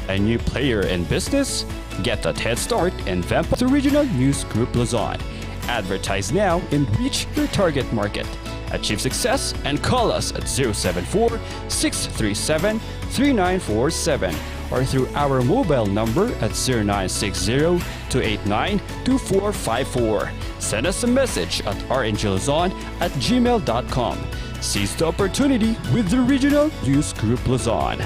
A new player in business? Get that head start and vamp up the Regional News Group Luzon. Advertise now and reach your target market. Achieve success and call us at 074-637-3947 or through our mobile number at 0960-289-2454. Send us a message at rngluzon@gmail.com. Seize the opportunity with the Regional News Group Luzon.